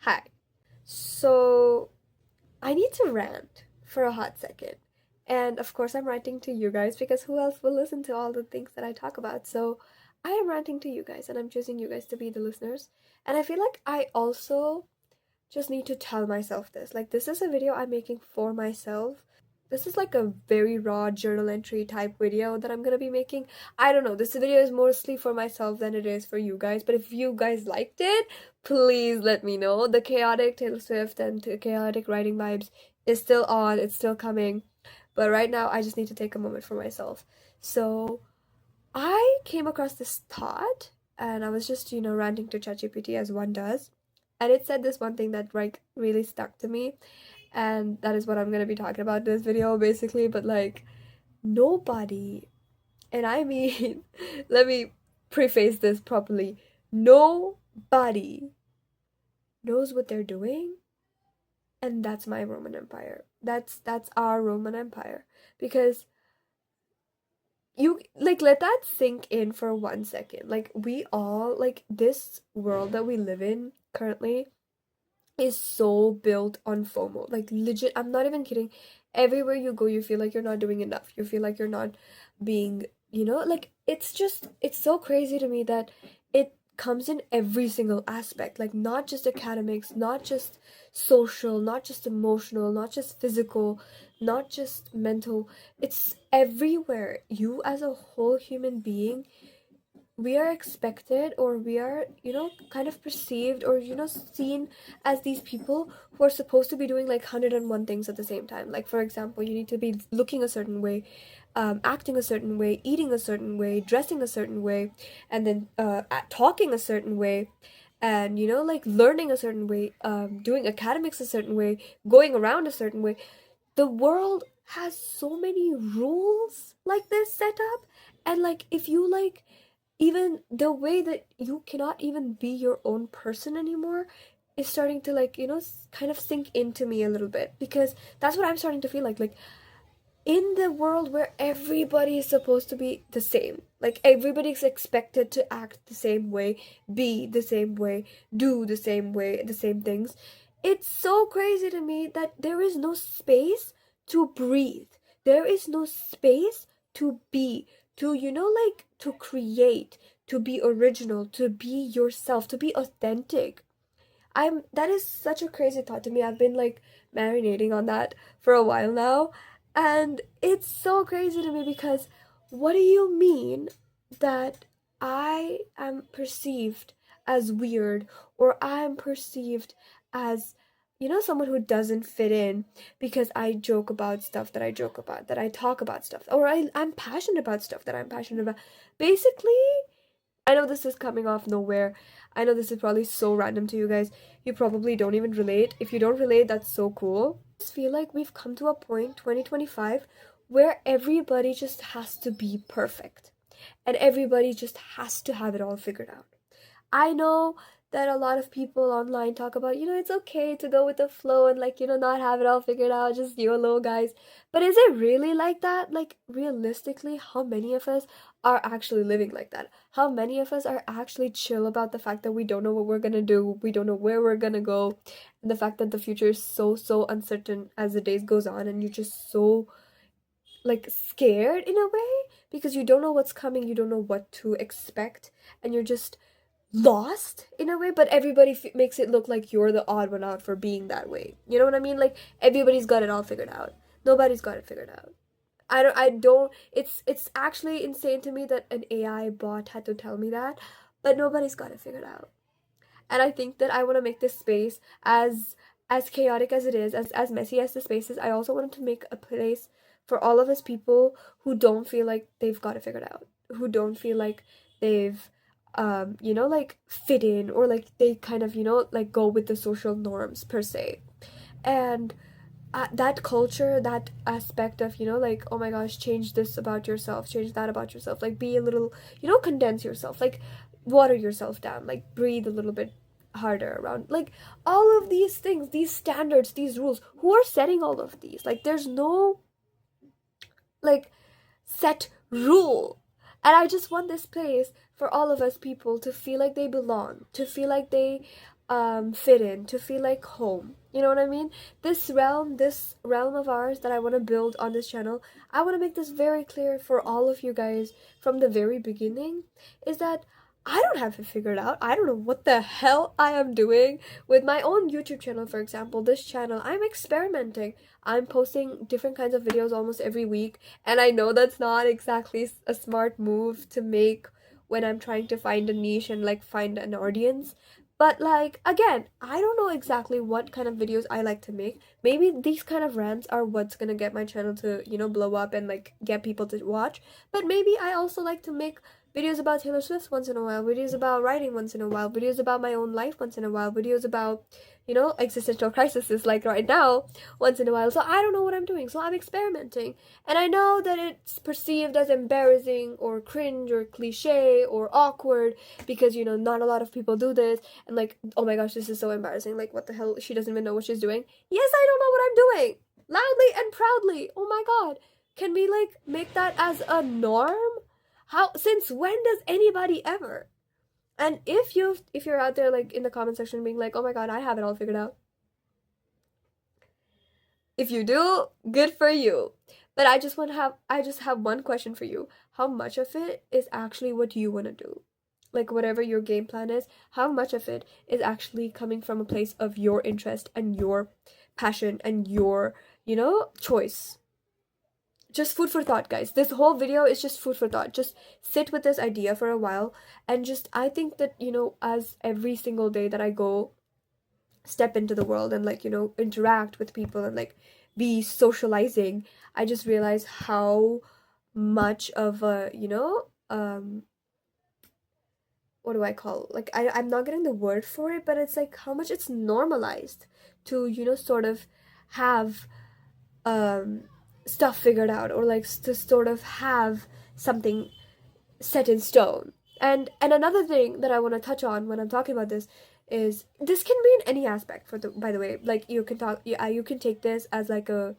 Hi. So, I need to rant for a hot second. And of course, I'm ranting to you guys because who else will listen to all the things that I talk about? So, I am ranting to you guys and I'm choosing you guys to be the listeners. And I feel like I also just need to tell myself this. Like, this is a video I'm making for myself. This is like a very raw journal entry type video that I'm gonna be making. I don't know, this video is mostly for myself than it is for you guys, but if you guys liked it, please let me know. The chaotic Taylor Swift and the chaotic writing vibes is still on, it's still coming, but right now I just need to take a moment for myself. So, I came across this thought and I was just, ranting to ChatGPT as one does. And it said this one thing that like really stuck to me, and that is what I'm gonna be talking about in this video basically. But like, nobody, and I mean, let me preface this properly. Nobody knows what they're doing, and that's my Roman Empire. That's our Roman Empire because you like let that sink in for 1 second. Like we all like this world that we live in currently is so built on FOMO. Like legit, I'm not even kidding. Everywhere you go, you feel like you're not doing enough. You feel like you're not being, like it's so crazy to me that it comes in every single aspect. Like not just academics, not just social, not just emotional, not just physical, not just mental. It's everywhere. You as a whole human being, we are expected, or we are kind of perceived, or seen as these people who are supposed to be doing like 101 things at the same time. Like for example, you need to be looking a certain way, acting a certain way, eating a certain way, dressing a certain way, and then talking a certain way, and like learning a certain way, doing academics a certain way, going around a certain way. The world has so many rules like this set up, and like if you like even the way that you cannot even be your own person anymore is starting to like kind of sink into me a little bit, because that's what I'm starting to feel like in the world where everybody is supposed to be the same, like everybody's expected to act the same way, be the same way, do the same way, the same things. It's so crazy to me that there is no space to breathe. There is no space to be, to like to create, to be original, to be yourself, to be authentic. I'm That is such a crazy thought to me. I've been like marinating on that for a while now, and it's so crazy to me because what do you mean that I am perceived as weird, or I am perceived as someone who doesn't fit in because I joke about stuff that I joke about, that I talk about stuff, or I'm passionate about stuff that I'm passionate about. Basically, I know this is coming off nowhere. I know this is probably so random to you guys. You probably don't even relate. If you don't relate, that's so cool. I just feel like we've come to a point, 2025, where everybody just has to be perfect. And everybody just has to have it all figured out. I know that a lot of people online talk about, it's okay to go with the flow and like, not have it all figured out, just YOLO, guys. But is it really like that? Like, realistically, how many of us are actually living like that? How many of us are actually chill about the fact that we don't know what we're gonna do, we don't know where we're gonna go, and the fact that the future is so uncertain as the days goes on, and you're just so like scared in a way because you don't know what's coming, you don't know what to expect, and you're just lost in a way, but everybody makes it look like you're the odd one out for being that way. You know what I mean? Like everybody's got it all figured out. Nobody's got it figured out. I don't it's actually insane to me that an AI bot had to tell me that, but nobody's got it figured out. And I think that I want to make this space as chaotic as it is, as messy as the space is. I also wanted to make a place for all of us people who don't feel like they've got it figured out, who don't feel like they've like fit in, or like they kind of like go with the social norms per se. And that culture, that aspect of like, oh my gosh, change this about yourself, change that about yourself, like be a little, condense yourself, like water yourself down, like breathe a little bit harder around, like all of these things, these standards, these rules, who are setting all of these? Like there's no like set rule And I just want this place for all of us people to feel like they belong, to feel like they fit in, to feel like home. You know what I mean? This realm of ours that I want to build on this channel, I want to make this very clear for all of you guys from the very beginning, is that I don't have it figured out. I don't know what the hell I am doing with my own YouTube channel, for example. This channel, I'm experimenting. I'm posting different kinds of videos almost every week, and I know that's not exactly a smart move to make when I'm trying to find a niche and like find an audience. But like again, I don't know exactly what kind of videos I like to make. Maybe these kind of rants are what's gonna get my channel to, blow up and like get people to watch. But maybe I also like to make videos about Taylor Swift once in a while, videos about writing once in a while, videos about my own life once in a while, videos about, existential crises like right now once in a while. So I don't know what I'm doing. So I'm experimenting. And I know that it's perceived as embarrassing or cringe or cliche or awkward because, not a lot of people do this. And like, oh my gosh, this is so embarrassing. Like, what the hell? She doesn't even know what she's doing. Yes, I don't know what I'm doing. Loudly and proudly. Oh my god. Can we like make that as a norm? How, since when does anybody ever? And if you're out there like in the comment section being like, oh my god, I have it all figured out. If you do, good for you. But I just have one question for you. How much of it is actually what you want to do? Like whatever your game plan is, how much of it is actually coming from a place of your interest and your passion and your, choice? Just food for thought, guys. This whole video is just food for thought. Just sit with this idea for a while, and just I think that, as every single day that I go step into the world and like, interact with people and like be socializing, I just realize how much of a, what do I call, like I'm not getting the word for it, but it's like how much it's normalized to, sort of have um stuff figured out, or like to sort of have something set in stone. And another thing that I want to touch on when I'm talking about this is this can be in any aspect, for the by the way, like you can talk, yeah, you can take this as like a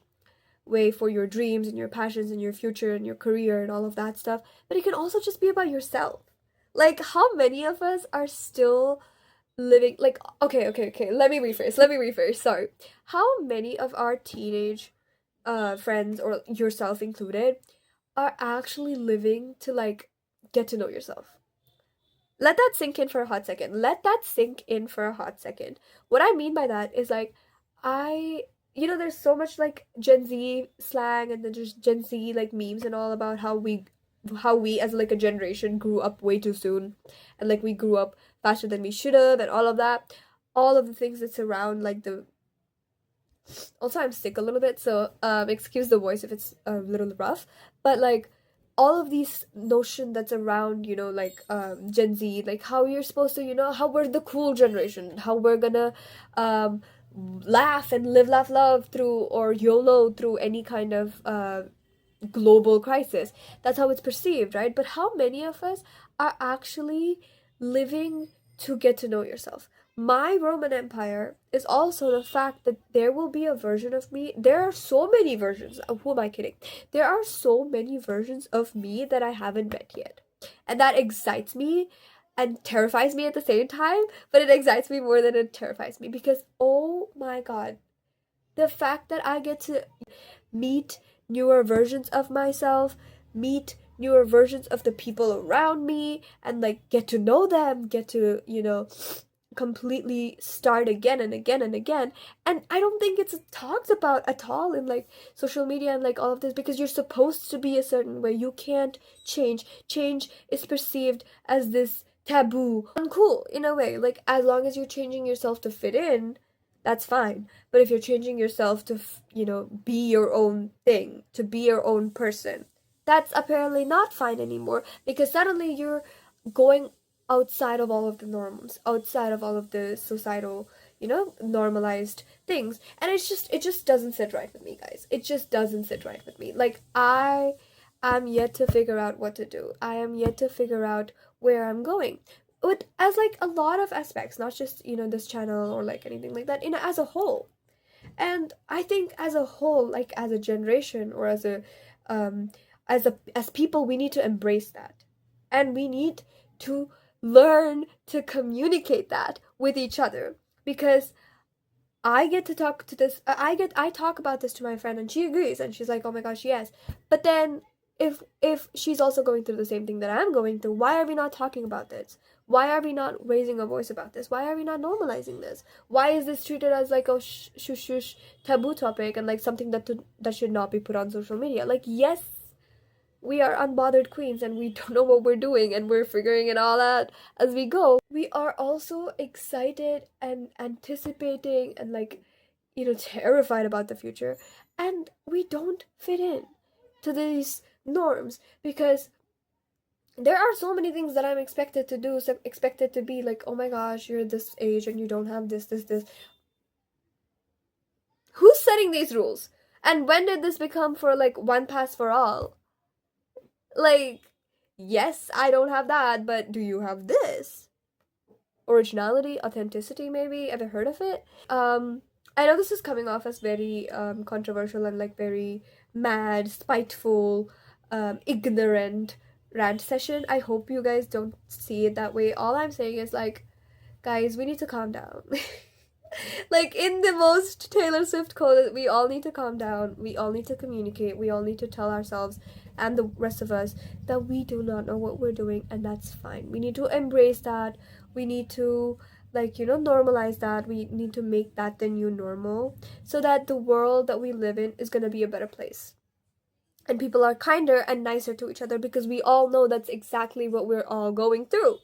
way for your dreams and your passions and your future and your career and all of that stuff, but it can also just be about yourself. Like how many of us are still living like, okay, let me rephrase, sorry. How many of our teenage friends, or yourself included, are actually living to like get to know yourself? Let that sink in for a hot second. Let that sink in for a hot second. What I mean by that is like, I, there's so much like Gen Z slang and then just Gen Z like memes and all about how we as like a generation grew up way too soon, and like we grew up faster than we should have, and all of that, all of the things that surround like the, also I'm sick a little bit, so excuse the voice if it's a little rough, but like all of these notion that's around, like Gen Z, like how you're supposed to, how we're the cool generation, how we're gonna um laugh and live laugh love through, or YOLO through any kind of global crisis. That's how it's perceived, right? But how many of us are actually living to get to know yourself? My Roman Empire is also the fact that there will be a version of me. There are so many versions. Who am I kidding? There are so many versions of me that I haven't met yet. And that excites me and terrifies me at the same time, but it excites me more than it terrifies me because, oh my god, the fact that I get to meet newer versions of myself, meet newer versions of the people around me, and like get to know them, get to, completely start again and again and again. And I don't think it's talked about at all in like social media and like all of this, because you're supposed to be a certain way. You can't change is perceived as this taboo, uncool in a way. Like as long as you're changing yourself to fit in, that's fine. But if you're changing yourself to, be your own thing, to be your own person, that's apparently not fine anymore, because suddenly you're going outside of all of the norms, outside of all of the societal, normalized things. And it just doesn't sit right with me, guys. It just doesn't sit right with me. Like I am yet to figure out what to do. I am yet to figure out where I'm going, with as like a lot of aspects, not just, this channel or like anything like that, as a whole. And I think as a whole, like as a generation, or as a as people, we need to embrace that. And we need to learn to communicate that with each other, because I get to talk to this I talk about this to my friend and she agrees and she's like, "Oh my gosh, yes." But then if she's also going through the same thing that I'm going through, why are we not talking about this? Why are we not raising a voice about this? Why are we not normalizing this? Why is this treated as like a shush shush taboo topic and like something that should not be put on social media? Like, yes, we are unbothered queens and we don't know what we're doing and we're figuring it all out as we go. We are also excited and anticipating and like, terrified about the future. And we don't fit in to these norms because there are so many things that I'm expected to do, so expected to be like, oh my gosh, you're this age and you don't have this. Who's setting these rules? And when did this become for like one pass for all? Like, yes, I don't have that, but do you have this? Originality, authenticity, maybe? Ever heard of it? I know this is coming off as very controversial and like very mad, spiteful, ignorant rant session. I hope you guys don't see it that way. All I'm saying is like, guys, we need to calm down. Like in the most Taylor Swift quote, we all need to calm down. We all need to communicate. We all need to tell ourselves and the rest of us that we do not know what we're doing, and that's fine. We need to embrace that. We need to like, normalize that. We need to make that the new normal so that the world that we live in is going to be a better place. And people are kinder and nicer to each other because we all know that's exactly what we're all going through.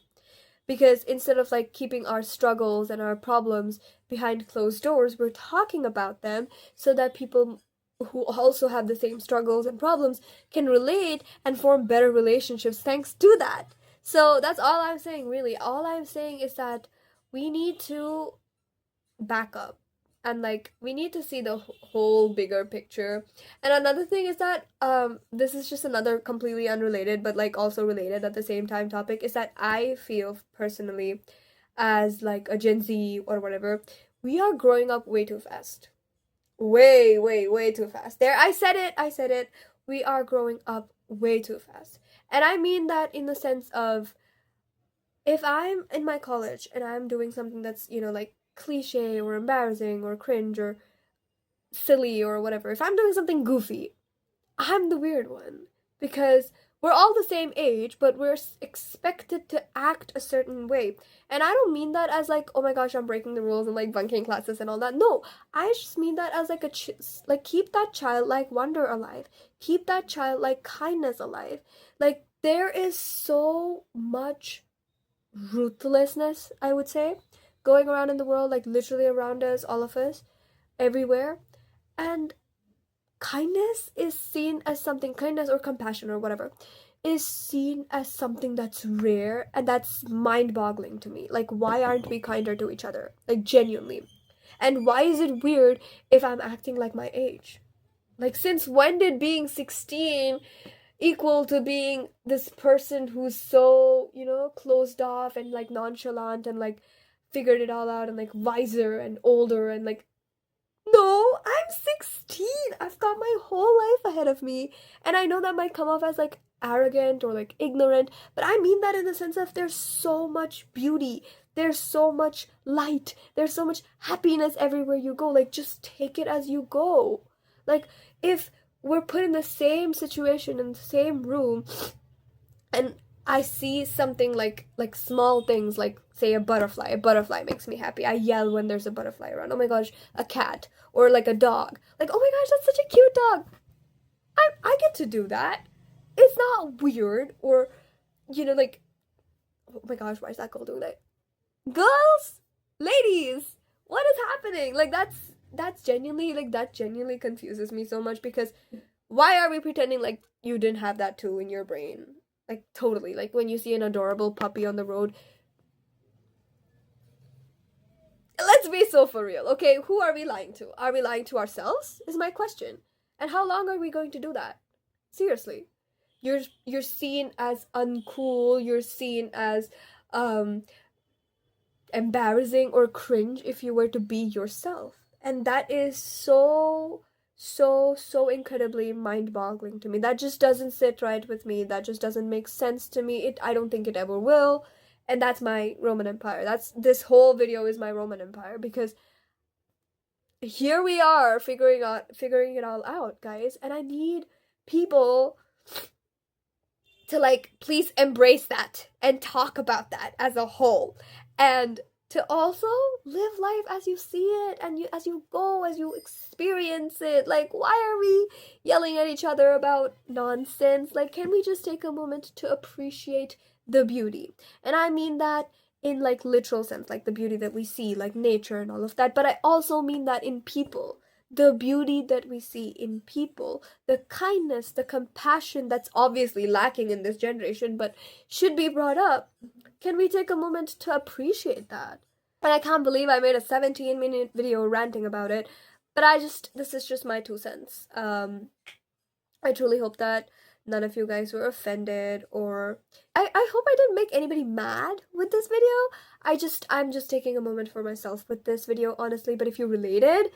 Because instead of like keeping our struggles and our problems behind closed doors, we're talking about them so that people who also have the same struggles and problems can relate and form better relationships thanks to that. So that's all I'm saying, really. All I'm saying is that we need to back up and like we need to see the whole bigger picture. And another thing is that this is just another completely unrelated but like also related at the same time topic, is that I feel personally as like a Gen Z or whatever, we are growing up way too fast. Way too fast. There, I said it. We are growing up way too fast. And I mean that in the sense of, if I'm in my college and I'm doing something that's, like cliche or embarrassing or cringe or silly or whatever, if I'm doing something goofy, I'm the weird one. Because we're all the same age, but we're expected to act a certain way. And I don't mean that as like, oh my gosh, I'm breaking the rules and like bunking classes and all that. No, I just mean that as like like keep that childlike wonder alive. Keep that childlike kindness alive. Like there is so much ruthlessness, I would say, going around in the world, like literally around us, all of us, everywhere. And kindness is seen as something, kindness or compassion or whatever, is seen as something that's rare and that's mind boggling to me. Like, why aren't we kinder to each other? Like, genuinely. And why is it weird if I'm acting like my age? Like, since when did being 16 equal to being this person who's so, closed off and like nonchalant and like figured it all out and like wiser and older and like, no, I'm 16. I've got my whole life ahead of me. And I know that might come off as like arrogant or like ignorant, but I mean that in the sense of there's so much beauty, there's so much light, there's so much happiness everywhere you go. Like, just take it as you go. Like, if we're put in the same situation in the same room and I see something like small things, like say a butterfly. A butterfly makes me happy. I yell when there's a butterfly around. Oh my gosh, a cat or like a dog. Like, oh my gosh, that's such a cute dog. I get to do that. It's not weird or like, oh my gosh, why is that girl doing that? Girls, ladies, what is happening? Like that's genuinely, like, that genuinely confuses me so much, because why are we pretending like you didn't have that too in your brain? Like, totally. Like, when you see an adorable puppy on the road, let's be so for real, okay? Who are we lying to? Are we lying to ourselves? Is my question. And how long are we going to do that? Seriously. You're seen as uncool, you're seen as embarrassing or cringe if you were to be yourself. And that is so so incredibly mind-boggling to me. That just doesn't sit right with me. That just doesn't make sense to me. I don't think it ever will. And that's my Roman Empire. This whole video is my Roman Empire, because here we are figuring it all out, guys, and I need people to, like, please embrace that and talk about that as a whole, and to also live life as you see it, and as you go, as you experience it. Like, why are we yelling at each other about nonsense? Like, can we just take a moment to appreciate the beauty? And I mean that in, like, literal sense, like the beauty that we see, like nature and all of that, but I also mean that in people. The beauty that we see in people, the kindness, the compassion that's obviously lacking in this generation but should be brought up. Can we take a moment to appreciate that? And I can't believe I made a 17-minute video ranting about it, but this is just my 2 cents. I truly hope that none of you guys were offended, or I hope I didn't make anybody mad with this video. I'm just taking a moment for myself with this video, honestly, but if you related,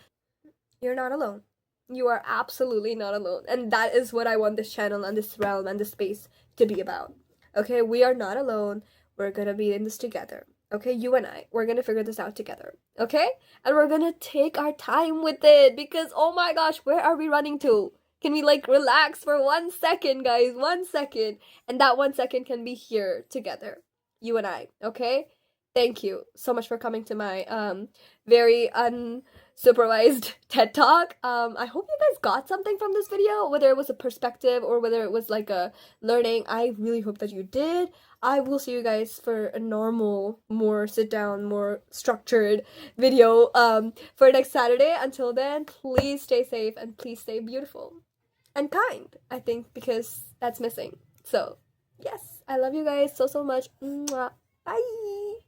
you're not alone. You are absolutely not alone. And that is what I want this channel and this realm and this space to be about. Okay, we are not alone. We're gonna be in this together. Okay, you and I, we're gonna figure this out together. Okay? And we're gonna take our time with it, because oh my gosh, where are we running to? Can we, like, relax for 1 second, guys? 1 second. And that 1 second can be here together. You and I, okay? Thank you so much for coming to my very unsupervised TED Talk. I hope you guys got something from this video, whether it was a perspective or whether it was like a learning. I really hope that you did. I will see you guys for a normal, more sit down, more structured video for next Saturday. Until then, please stay safe and please stay beautiful and kind, I think, because that's missing. So yes, I love you guys so much. Mwah. Bye.